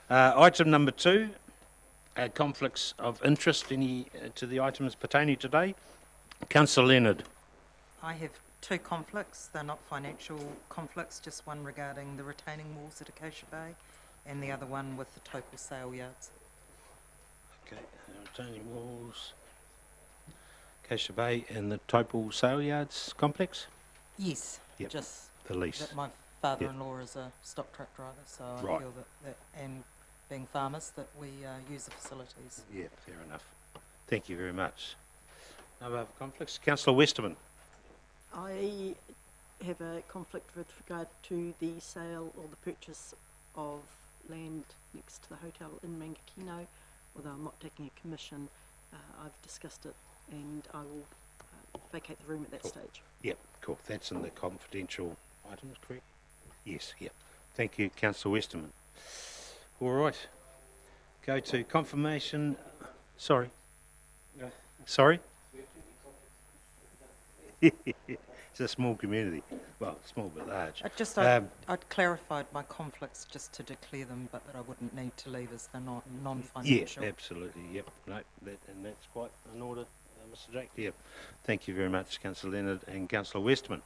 Item number 2, conflicts of interest to the items pertaining today. Councillor Leonard. I have 2 conflicts. They're not financial conflicts, just one regarding the retaining walls at Acacia Bay and the other one with the Taupo sale yards. Okay, retaining walls, Acacia Bay and the Taupo sale yards complex? Yes, Yep. just The lease. that my father-in-law is a stock truck driver, so I Right. feel that and being farmers, that we use the facilities. Yeah, fair enough. Thank you very much. No other conflicts? Councillor Westerman. I have a conflict with regard to the sale or the purchase of land next to the hotel in Mangakino. Although I'm not taking a commission, I've discussed it and I will vacate the room at that stage. Yep, cool. That's in the confidential items, correct? Yes, yep. Thank you, Councillor Westerman. All right. Go to confirmation. Sorry. Sorry? It's a small community. Well, small but large. I'd clarified my conflicts just to declare them, but that I wouldn't need to leave as the non-financial. Yeah, absolutely. Yep. No, and that's quite an order, Mr. Jack. Yep. Thank you very much, Councillor Leonard and Councillor Westerman.